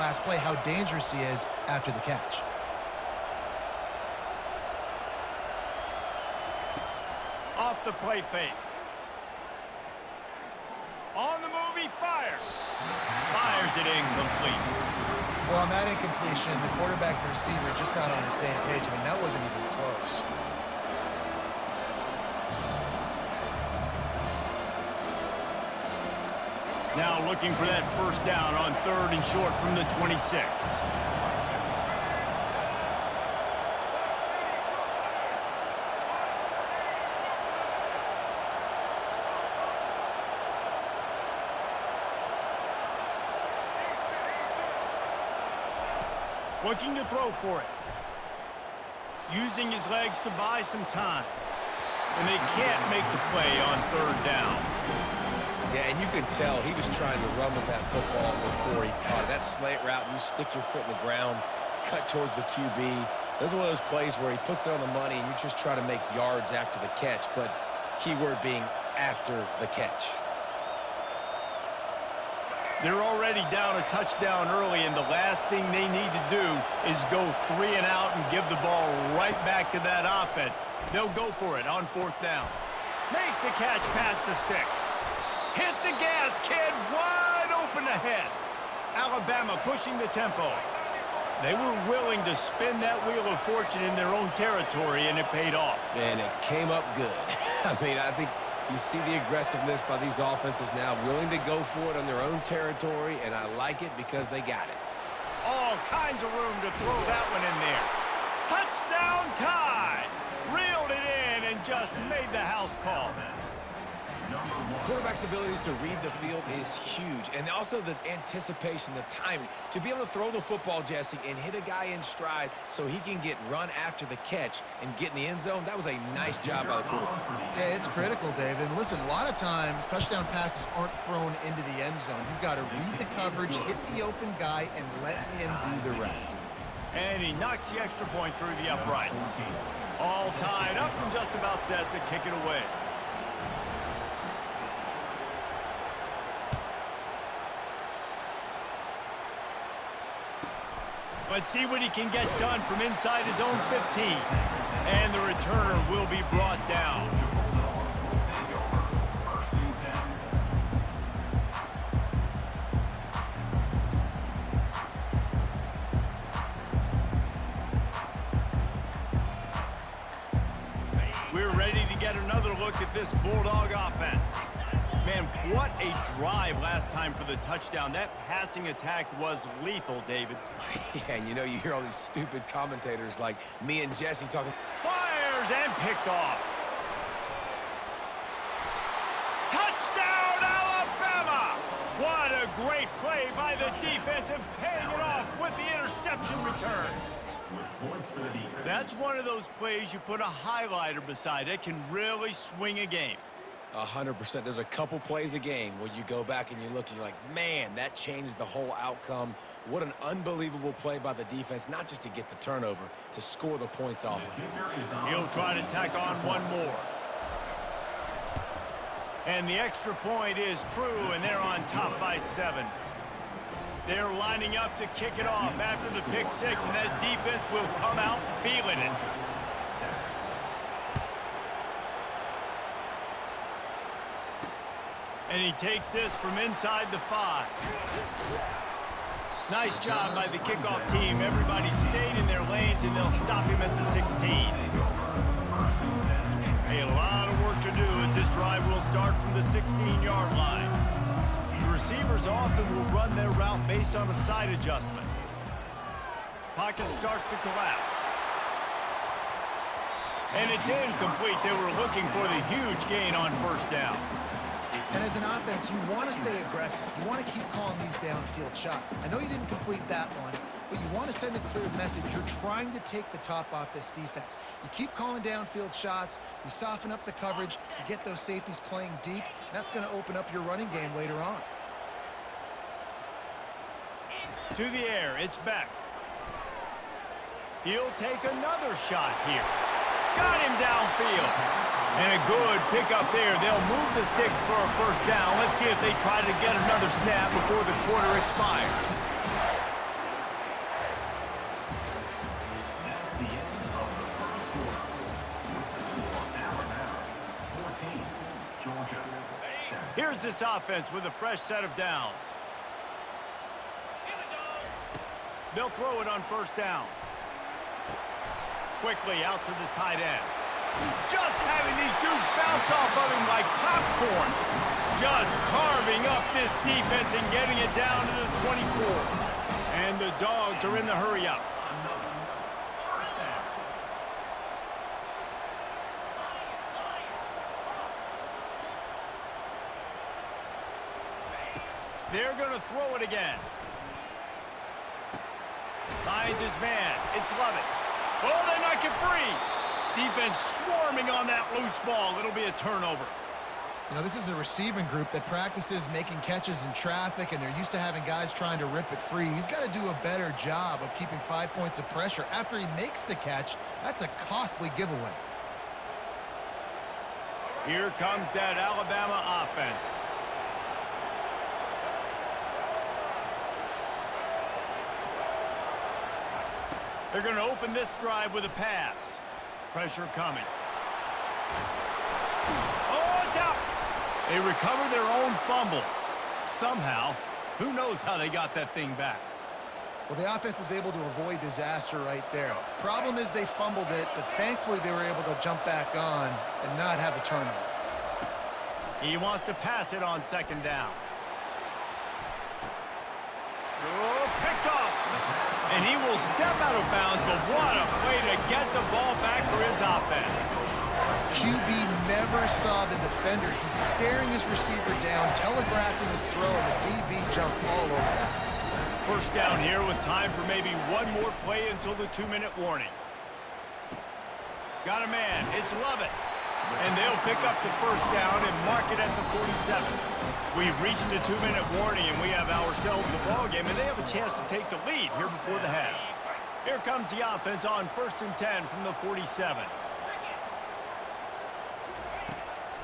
last play how dangerous he is after the catch. Off the play fake. On the move, he fires. Fires it incomplete. Well, on that incompletion, the quarterback and the receiver just not on the same page. I mean, that wasn't even close. Now looking for that first down on 3rd and short from the 26. Looking to throw for it. Using his legs to buy some time. And they can't make the play on 3rd down. Yeah, and you can tell he was trying to run with that football before he caught it. That slant route, you stick your foot in the ground, cut towards the QB. This is one of those plays where he puts it on the money and you just try to make yards after the catch, but keyword being after the catch. They're already down a touchdown early, and the last thing they need to do is go 3 and out and give the ball right back to that offense. They'll go for it on 4th down. Makes a catch past the sticks. Hit the gas, kid, wide open ahead. Alabama pushing the tempo. They were willing to spin that wheel of fortune in their own territory, and it paid off. And it came up good. I mean, I think you see the aggressiveness by these offenses now, willing to go for it on their own territory, and I like it because they got it. All kinds of room to throw that one in there. Touchdown tie! Reeled it in and just made the house call. Quarterback's abilities to read the field is huge, and also the anticipation, the timing. To be able to throw the football, Jesse, and hit a guy in stride so he can get run after the catch and get in the end zone, that was a nice job by the quarterback. Yeah, it's critical, David. And listen, a lot of times touchdown passes aren't thrown into the end zone. You've got to read the coverage, hit the open guy, and let him do the rest. And he knocks the extra point through the uprights. All tied up and just about set to kick it away. Let's see what he can get done from inside his own 15. And the returner will be brought down. We're ready to get another look at this Bulldog offense. Man, what a drive last time for the touchdown. That passing attack was lethal, David. Yeah, and you know, you hear all these stupid commentators like me and Jesse talking. Fires and picked off. Touchdown, Alabama! What a great play by the defense and paying it off with the interception return. That's one of those plays you put a highlighter beside it, can really swing a game. 100%. There's a couple plays a game where you go back and you look and you're like, man, that changed the whole outcome. What an unbelievable play by the defense, not just to get the turnover, to score the points off of it. He'll try to tack on one more. And the extra point is true, and they're on top by 7. They're lining up to kick it off after the pick 6, and that defense will come out feeling it. And he takes this from inside the 5. Nice job by the kickoff team. Everybody stayed in their lanes, and they'll stop him at the 16. A lot of work to do as this drive will start from the 16-yard line. The receivers often will run their route based on a side adjustment. Pocket starts to collapse. And it's incomplete. They were looking for the huge gain on 1st down. And as an offense, you want to stay aggressive. You want to keep calling these downfield shots. I know you didn't complete that one, but you want to send a clear message. You're trying to take the top off this defense. You keep calling downfield shots, you soften up the coverage, you get those safeties playing deep. That's going to open up your running game later on. To the air, it's Beck. He'll take another shot here. Got him downfield. And a good pickup there. They'll move the sticks for a 1st down. Let's see if they try to get another snap before the quarter expires. Here's this offense with a fresh set of downs. They'll throw it on first down. Quickly out to the tight end. Just having these dudes bounce off of him like popcorn. Just carving up this defense and getting it down to the 24. And the Dogs are in the hurry-up. They're going to throw it again. Finds his man. It's Lovett. Oh, they knock it free. Defense swarming on that loose ball. It'll be a turnover. You know, this is a receiving group that practices making catches in traffic, and they're used to having guys trying to rip it free. He's got to do a better job of keeping 5 points of pressure after he makes the catch. That's a costly giveaway. Here comes that Alabama offense. They're going to open this drive with a pass. Pressure coming. Oh, it's out. They recover their own fumble. Somehow, who knows how they got that thing back. Well, the offense is able to avoid disaster right there. Problem is they fumbled it, but thankfully they were able to jump back on and not have a turnover. He wants to pass it on second down. Oh, picked off. And he will step out of bounds, but what a play to get the ball back for his offense. QB never saw the defender. He's staring his receiver down, telegraphing his throw, and the DB jumped all over him. First down here with time for maybe one more play until the 2-minute warning. Got a man. It's Lovett. And they'll pick up the first down and mark it at the 47. We've reached the 2-minute warning, and we have ourselves a ball game, and they have a chance to take the lead here before the half. Here comes the offense on 1st and 10 from the 47.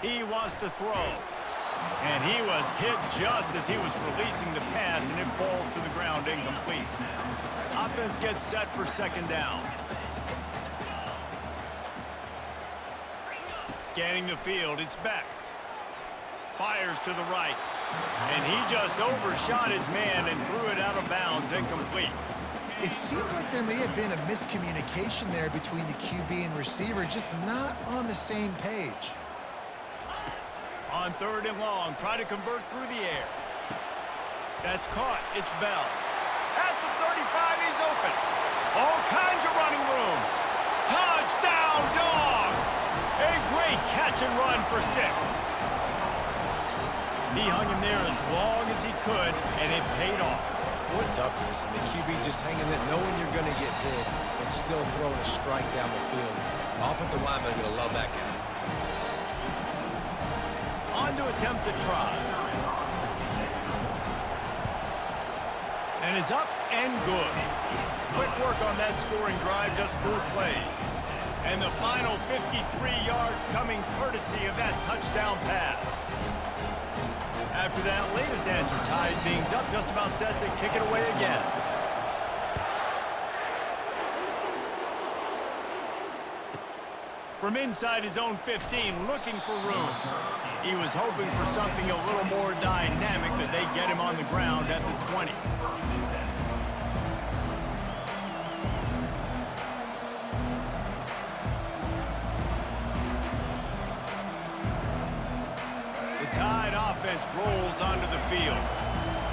He wants to throw. And he was hit just as he was releasing the pass, and it falls to the ground incomplete. Offense gets set for second down. Scanning the field, it's Beck. Fires to the right. And he just overshot his man and threw it out of bounds, incomplete. It seemed like there may have been a miscommunication there between the QB and receiver, just not on the same page. On 3rd and long, try to convert through the air. That's caught. It's Bell. At the 35, he's open. All kinds of running room. Touchdown, Dogs! A great catch and run for 6. He hung him there as long as he could, and it paid off. What toughness. And the QB just hanging there, knowing you're going to get hit, and still throwing a strike down the field. Offensive linemen are going to love that guy. On to attempt the try. And it's up and good. Quick work on that scoring drive, just 4 plays. And the final 53 yards coming courtesy of that touchdown pass. After that latest answer tied things up, just about set to kick it away again. From inside his own 15, looking for room. He was hoping for something a little more dynamic, but they get him on the ground at the 20. The Tide offense rolls onto the field.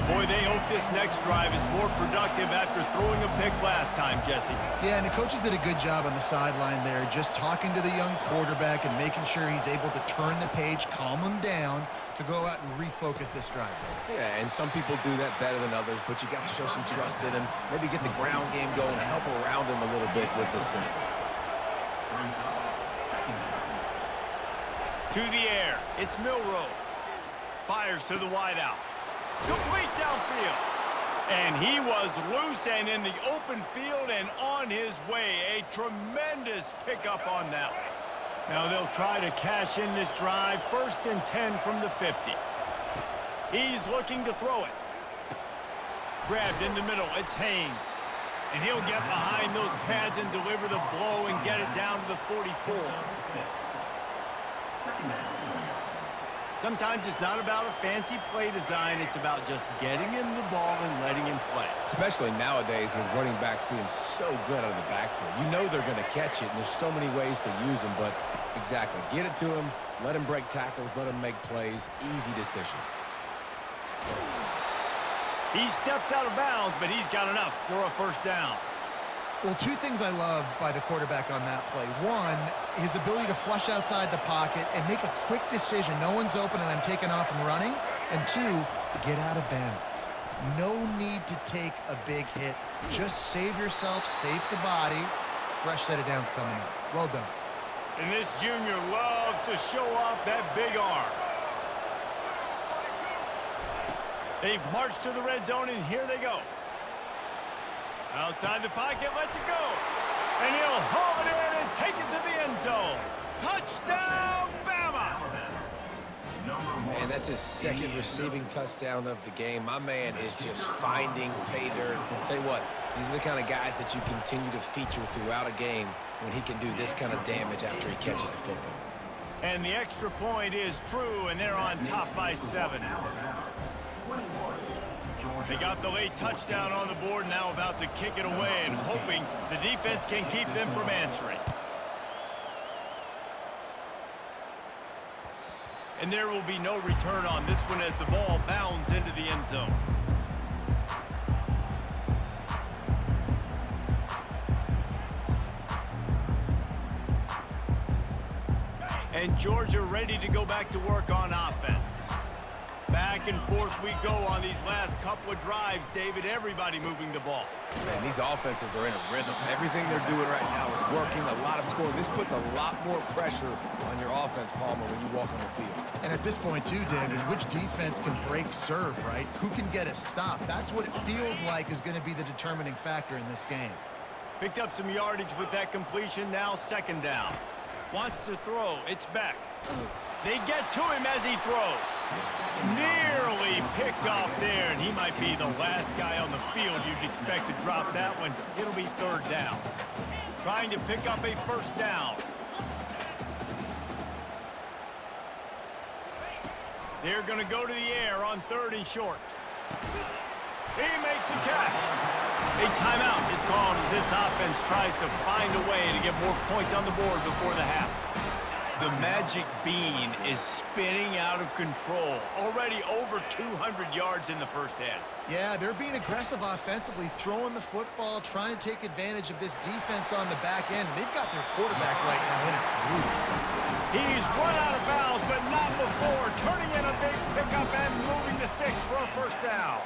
Boy, they hope this next drive is more productive after throwing a pick last time, Jesse. Yeah, and the coaches did a good job on the sideline there, just talking to the young quarterback and making sure he's able to turn the page, calm him down, to go out and refocus this drive. Yeah, and some people do that better than others, but you got to show some trust in him, maybe get the ground game going, help around him a little bit with the system. To the air, it's Milroe. Fires to the wideout. Complete downfield. And he was loose and in the open field and on his way. A tremendous pickup on that one. Now they'll try to cash in this drive. 1st and 10 from the 50. He's looking to throw it. Grabbed in the middle. It's Haynes. And he'll get behind those pads and deliver the blow and get it down to the 44. Sometimes it's not about a fancy play design. It's about just getting him the ball and letting him play. Especially nowadays with running backs being so good out of the backfield. You know they're going to catch it, and there's so many ways to use them. But exactly, get it to him, let him break tackles, let him make plays. Easy decision. He steps out of bounds, but he's got enough for a first down. Well, two things I love by the quarterback on that play. One, his ability to flush outside the pocket and make a quick decision. No one's open and I'm taking off and running. And two, get out of bounds. No need to take a big hit. Just save yourself, save the body. Fresh set of downs coming up. Well done. And this junior loves to show off that big arm. They've marched to the red zone, and here they go. Outside the pocket, lets it go. And he'll haul it in and take it to the end zone. Touchdown, Bama! Man, that's his second receiving touchdown of the game. My man is just finding pay dirt. Tell you what, these are the kind of guys that you continue to feature throughout a game when he can do this kind of damage after he catches the football. And the extra point is true, and they're on top by 7. They got the late touchdown on the board, now about to kick it away and hoping the defense can keep them from answering. And there will be no return on this one as the ball bounds into the end zone. And Georgia ready to go back to work on offense. Back and forth we go on these last couple of drives, David. Everybody moving the ball. Man, these offenses are in a rhythm. Everything they're doing right now is working. A lot of scoring. This puts a lot more pressure on your offense, Palmer, when you walk on the field. And at this point, too, David, which defense can break serve, right? Who can get a stop? That's what it feels like is going to be the determining factor in this game. Picked up some yardage with that completion. Now second down. Wants to throw. It's back. They get to him as he throws. Nearly picked off there, and he might be the last guy on the field you'd expect to drop that one. It'll be third down. Trying to pick up a first down. They're going to go to the air on 3rd and short. He makes a catch. A timeout is called as this offense tries to find a way to get more points on the board before the half. The magic bean is spinning out of control. Already over 200 yards in the first half. Yeah, they're being aggressive offensively, throwing the football, trying to take advantage of this defense on the back end. They've got their quarterback right now in a groove. He's run out of bounds, but not before. Turning in a big pickup and moving the sticks for a first down.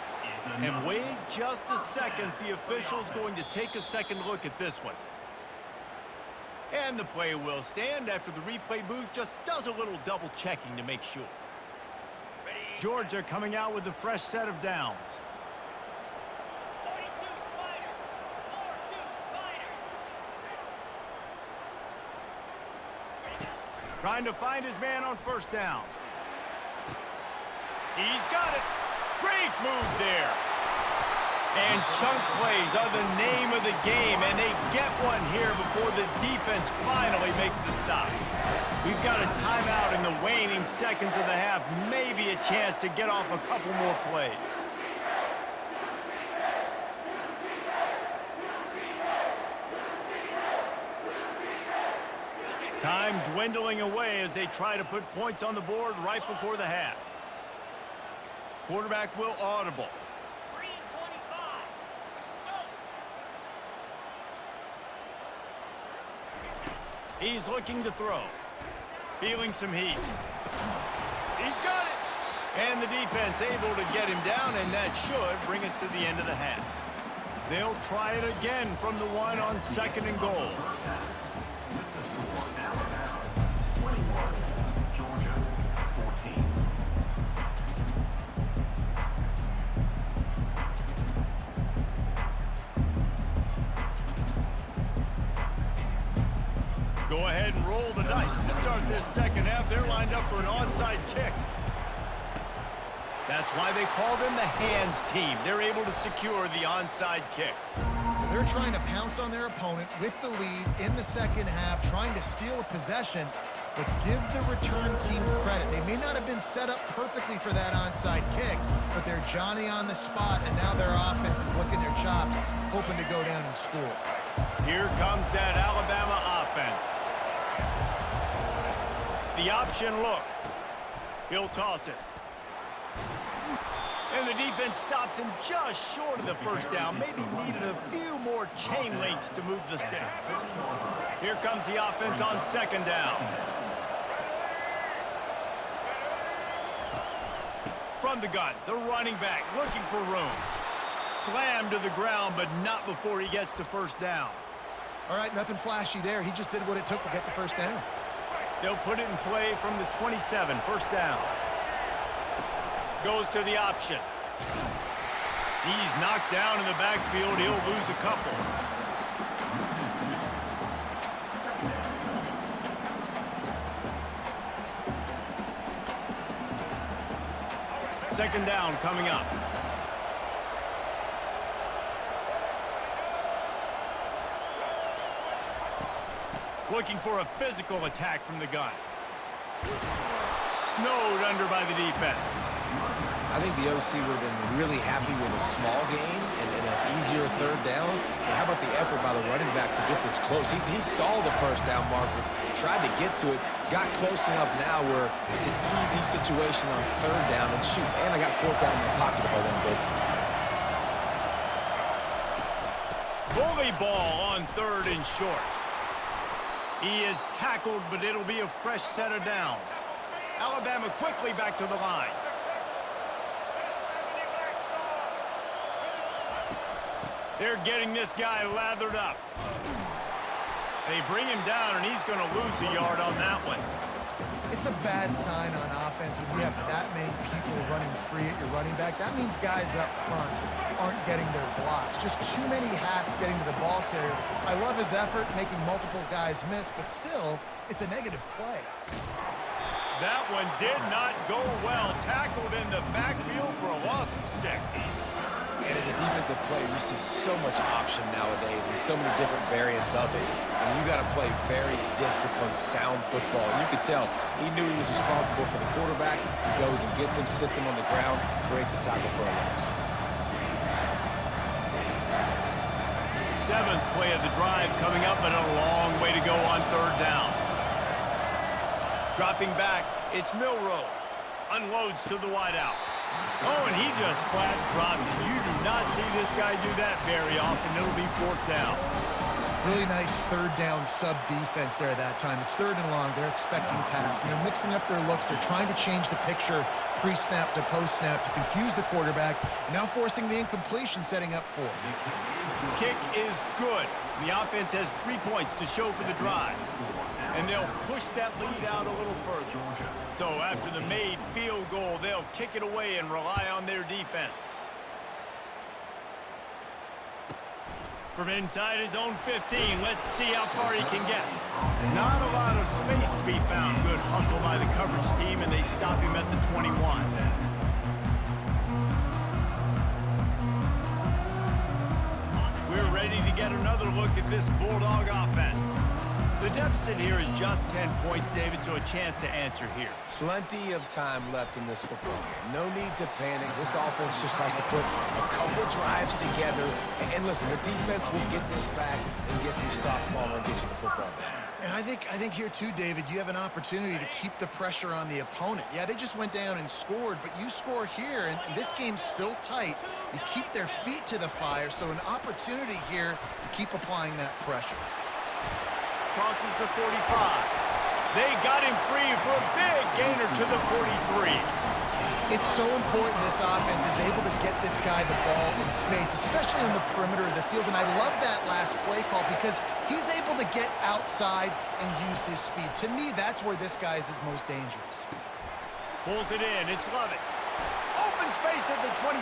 And wait just a second. The official's going to take a second look at this one. And the play will stand after the replay booth just does a little double checking to make sure. Georgia coming out with a fresh set of downs. Trying to find his man on first down. He's got it. Great move there. And chunk plays are the name of the game, and they get one here before the defense finally makes the stop. We've got a timeout in the waning seconds of the half, maybe a chance to get off a couple more plays. Time dwindling away as they try to put points on the board right before the half. Quarterback will audible. He's looking to throw. Feeling some heat. He's got it. And the defense able to get him down, and that should bring us to the end of the half. They'll try it again from the 1 on 2nd and goal. Go ahead and roll the dice to start this second half. They're lined up for an onside kick. That's why they call them the hands team. They're able to secure the onside kick. They're trying to pounce on their opponent with the lead in the second half, trying to steal a possession. but give the return team credit. They may not have been set up perfectly for that onside kick, but they're Johnny on the spot, and now their offense is licking their chops, hoping to go down and score. Here comes that Alabama offense. The option look. He'll toss it. And the defense stops him just short of the first down. Maybe needed a few more chain links to move the sticks. Here comes the offense on second down. From the gun, the running back looking for room. Slammed to the ground, but not before he gets the first down. All right, nothing flashy there. He just did what it took to get the first down. They'll put it in play from the 27, first down. Goes to the option. He's knocked down in the backfield. He'll lose a couple. Second down coming up. Looking for a physical attack from the gun. Snowed under by the defense. I think the OC would have been really happy with a small gain and an easier third down. But how about the effort by the running back to get this close? He saw the first down marker, tried to get to it, got close enough now where it's an easy situation on third down and shoot. And I got fourth down in the pocket if I want to go for it. Bully ball on third and short. He is tackled, but it'll be a fresh set of downs. Alabama quickly back to the line. They're getting this guy lathered up. They bring him down, and he's going to lose a yard on that one. It's a bad sign on offense when you have that many people running free at your running back. That means guys up front aren't getting their blocks. Just too many hats getting to the ball carrier. I love his effort, making multiple guys miss, but still, it's a negative play. That one did not go well. Tackled in the backfield for a loss of 6. And as a defensive player, you see so much option nowadays and so many different variants of it. And you got to play very disciplined, sound football. And you could tell he knew he was responsible for the quarterback. He goes and gets him, sits him on the ground, creates a tackle for a loss. 7th play of the drive coming up, but a long way to go on third down. Dropping back, it's Milroe. Unloads to the wideout. Oh, and he just flat dropped it. You do not see this guy do that very often. It'll be fourth down. Really nice third down sub defense there that time. It's third and long. They're expecting pass, and they're mixing up their looks. They're trying to change the picture pre-snap to post-snap to confuse the quarterback, and now forcing the incompletion, setting up fourth. Kick is good. The offense has 3 points to show for the drive, and they'll push that lead out a little further. So after the made field goal, they'll kick it away and rely on their defense. From inside his own 15, let's see how far he can get. Not a lot of space to be found. Good hustle by the coverage team, and they stop him at the 21. We're ready to get another look at this Bulldog offense. The deficit here is just 10 points, David, so a chance to answer here. Plenty of time left in this football game. No need to panic. This offense just has to put a couple drives together. And listen, the defense will get this back and get some stop follow and get you the football back. And I think here too, David, you have an opportunity to keep the pressure on the opponent. Yeah, they just went down and scored, but you score here, and this game's still tight. You keep their feet to the fire, so an opportunity here to keep applying that pressure. Crosses the 45. They got him free for a big gainer to the 43. It's so important this offense is able to get this guy the ball in space, especially in the perimeter of the field. And I love that last play call because he's able to get outside and use his speed. To me, that's where this guy is his most dangerous. Pulls it in. It's Lovett. Open space at the 25.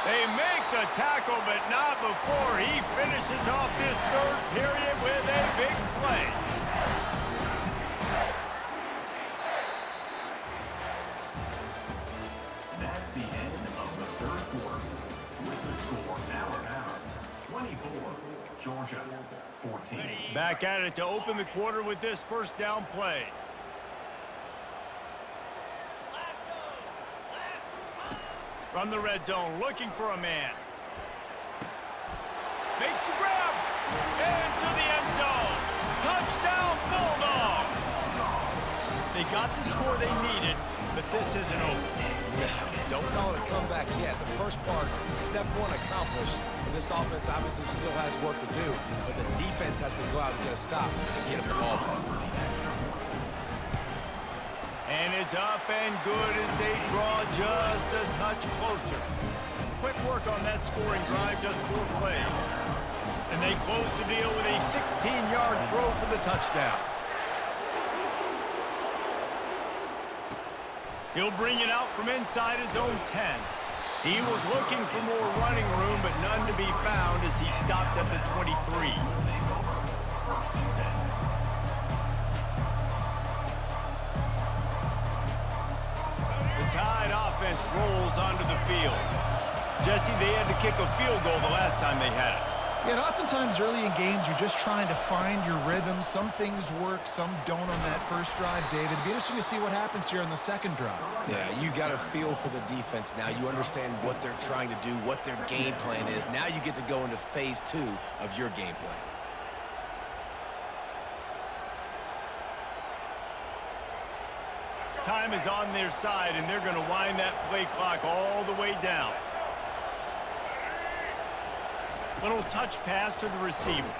They make the tackle, but not before he finishes off this third period with a big play. That's the end of the third quarter. With the score, Alabama 24, Georgia, 14. Back at it to open the quarter with this first down play. From the red zone, looking for a man. Makes the grab. Into the end zone. Touchdown, Bulldogs. They got the score they needed, but this isn't over. No, don't call it a comeback yet. The first part, step one accomplished. And this offense obviously still has work to do, but the defense has to go out and get a stop and get them the ball back. And it's up and good as they draw just a touch closer. Quick work on that scoring drive, just 4 plays. And they close the deal with a 16-yard throw for the touchdown. He'll bring it out from inside his own 10. He was looking for more running room, but none to be found as he stopped at the 23. The Tide offense rolls onto the field. Jesse, they had to kick a field goal the last time they had it. Yeah, and oftentimes early in games, you're just trying to find your rhythm. Some things work, some don't on that first drive, David. It'd be interesting to see what happens here on the second drive. Yeah, you got a feel for the defense now. You understand what they're trying to do, what their game plan is. Now you get to go into phase 2 of your game plan. Time is on their side, and they're going to wind that play clock all the way down. Little touch pass to the receiver.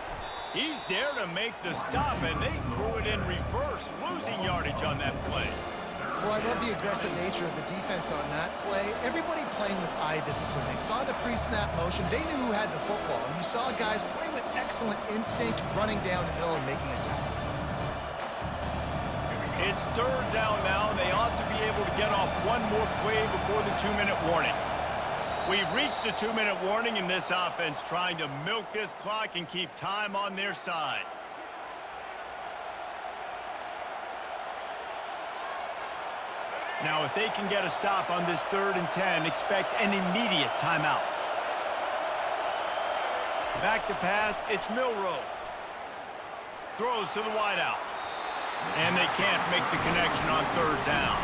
He's there to make the stop, and they threw it in reverse, losing yardage on that play. Well, I love the aggressive nature of the defense on that play. Everybody playing with eye discipline. They saw the pre-snap motion. They knew who had the football. And you saw guys play with excellent instinct, running downhill and making a tackle. It's third down now, and they ought to be able to get off one more play before the 2-minute warning. We've reached the 2-minute warning, and this offense trying to milk this clock and keep time on their side. Now, if they can get a stop on this 3rd and 10, expect an immediate timeout. Back to pass, it's Milroe. Throws to the wideout. And they can't make the connection on 3rd down.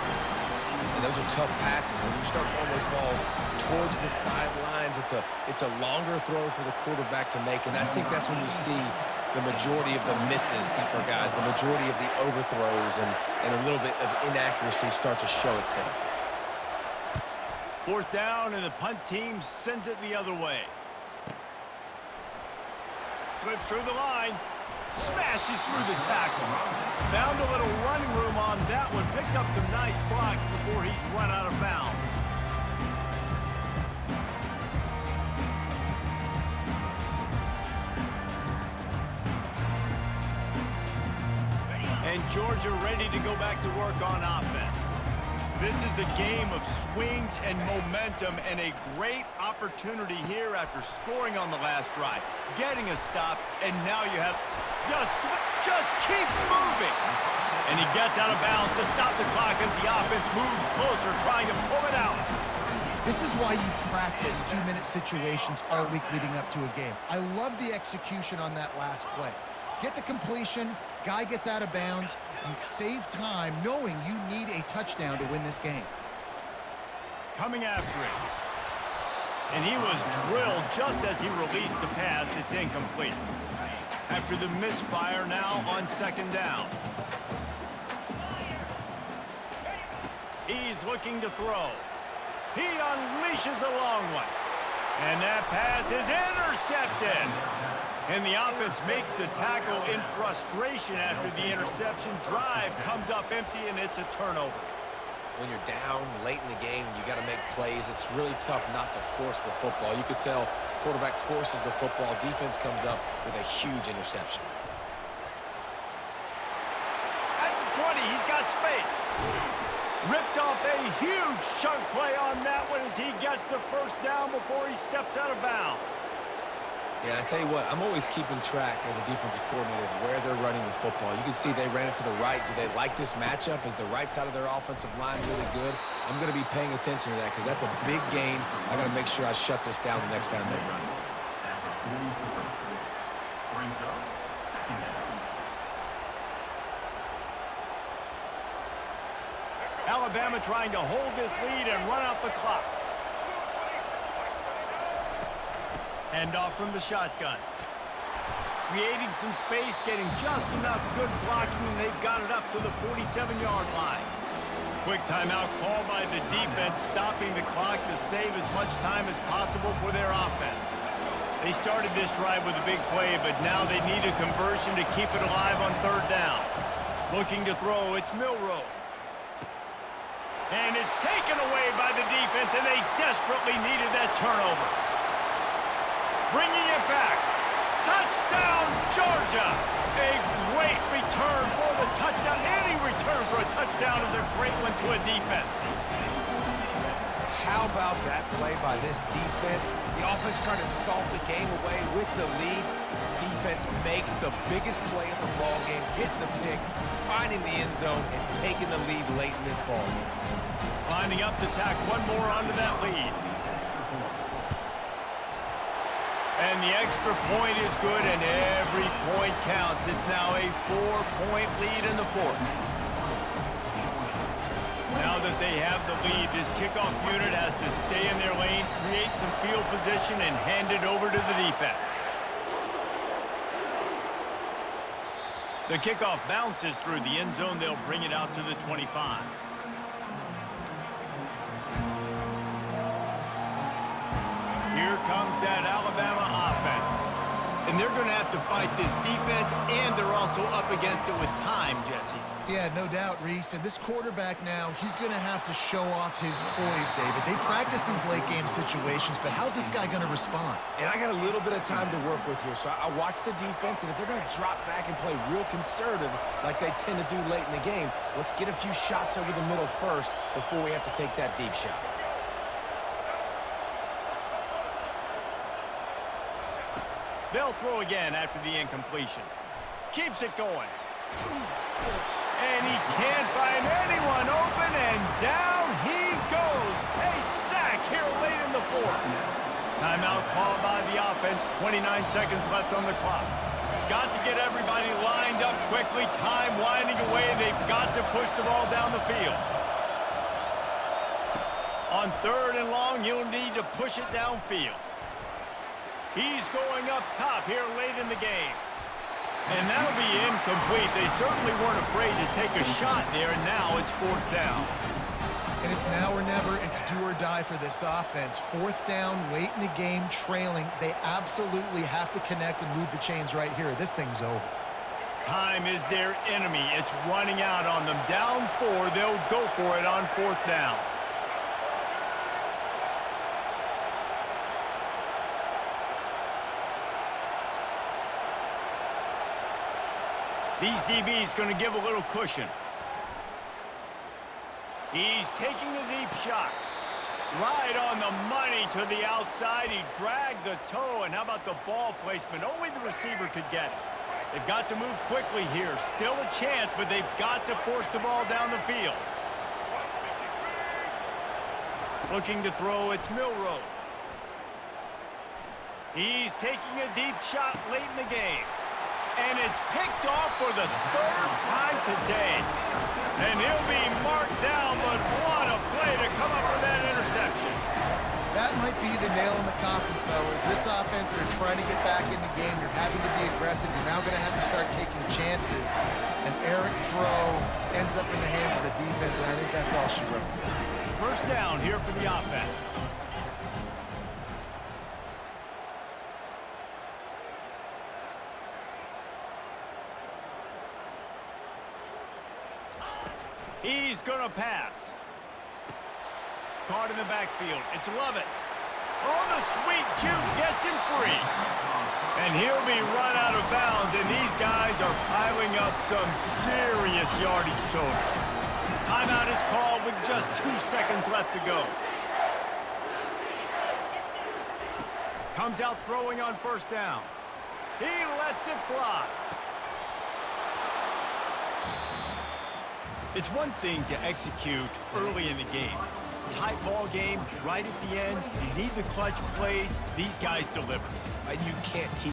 And those are tough passes. When you start throwing those balls towards the sidelines, it's a longer throw for the quarterback to make, and I think that's when you see the majority of the misses for guys, the majority of the overthrows and a little bit of inaccuracy start to show itself. 4th down, and the punt team sends it the other way. Slips through the line. Smashes through the tackle. Found a little running room on that one. Picked up some nice blocks before he's run out of bounds. And Georgia ready to go back to work on offense. This is a game of swings and momentum, and a great opportunity here after scoring on the last drive, getting a stop, and now you have just keeps moving. And he gets out of bounds to stop the clock as the offense moves closer, trying to pull it out. This is why you practice 2-minute situations all week leading up to a game. I love the execution on that last play. Get the completion, guy gets out of bounds, you save time knowing you need a touchdown to win this game. Coming after it. And he was drilled just as he released the pass. It's incomplete. After the misfire, now on 2nd down. He's looking to throw. He unleashes a long one. And that pass is intercepted. And the offense makes the tackle in frustration after the interception. Drive comes up empty, and it's a turnover. When you're down late in the game, you got to make plays. It's really tough not to force the football. You could tell quarterback forces the football. Defense comes up with a huge interception. At the 20, he's got space. Ripped off a huge chunk play on that one as he gets the 1st down before he steps out of bounds. Yeah, I tell you what, I'm always keeping track as a defensive coordinator of where they're running the football. You can see they ran it to the right. Do they like this matchup? Is the right side of their offensive line really good? I'm going to be paying attention to that because that's a big gain. I got to make sure I shut this down the next time they run it. Alabama trying to hold this lead and run out the clock. Hand off from the shotgun. Creating some space, getting just enough good blocking, and they've got it up to the 47-yard line. Quick timeout called by the defense, stopping the clock to save as much time as possible for their offense. They started this drive with a big play, but now they need a conversion to keep it alive on third down. Looking to throw, it's Milroe. And it's taken away by the defense, and they desperately needed that turnover. Bringing it back. Touchdown, Georgia! A great return for the touchdown. Any return for a touchdown is a great one to a defense. How about that play by this defense? The offense trying to salt the game away with the lead. Defense makes the biggest play of the ball game, getting the pick, finding the end zone, and taking the lead late in this ball game. Lining up to tack one more onto that lead. And the extra point is good, and every point counts. It's now a 4-point lead in the fourth. Now that they have the lead, this kickoff unit has to stay in their lane, create some field position, and hand it over to the defense. The kickoff bounces through the end zone. They'll bring it out to the 25. Here comes that Alabama offense. And they're going to have to fight this defense, and they're also up against it with time, Jesse. Yeah, no doubt, Reese. And this quarterback now, he's going to have to show off his poise, David. They practice these late-game situations, but how's this guy going to respond? And I got a little bit of time to work with here, so I watch the defense, and if they're going to drop back and play real conservative like they tend to do late in the game, let's get a few shots over the middle first before we have to take that deep shot. They'll throw again after the incompletion. Keeps it going. And he can't find anyone open, and down he goes. A sack here late in the fourth. Timeout called by the offense. 29 seconds left on the clock. Got to get everybody lined up quickly. Time winding away, and they've got to push the ball down the field. On third and long, you'll need to push it downfield. He's going up top here late in the game. And that'll be incomplete. They certainly weren't afraid to take a shot there, and now it's fourth down. And it's now or never. It's do or die for this offense. Fourth down, late in the game, trailing. They absolutely have to connect and move the chains right here. This thing's over. Time is their enemy. It's running out on them. Down 4, they'll go for it on fourth down. These DBs going to give a little cushion. He's taking the deep shot. Right on the money to the outside. He dragged the toe, and how about the ball placement? Only the receiver could get it. They've got to move quickly here. Still a chance, but they've got to force the ball down the field. Looking to throw, it's Milroe. He's taking a deep shot late in the game. And it's picked off for the third time today. And he'll be marked down, but what a play to come up with that interception. That might be the nail in the coffin, fellas. This offense, they're trying to get back in the game. You're having to be aggressive. You're now going to have to start taking chances. An errant throw ends up in the hands of the defense, and I think that's all she wrote. First down here for the offense. He's going to pass. Caught in the backfield. It's Lovett. Oh, the sweet juke gets him free. And he'll be run out of bounds, and these guys are piling up some serious yardage totals. Timeout is called with just 2 seconds left to go. Comes out throwing on first down. He lets it fly. It's one thing to execute early in the game. Tight ball game, right at the end. You need the clutch plays. These guys deliver. And you can't teach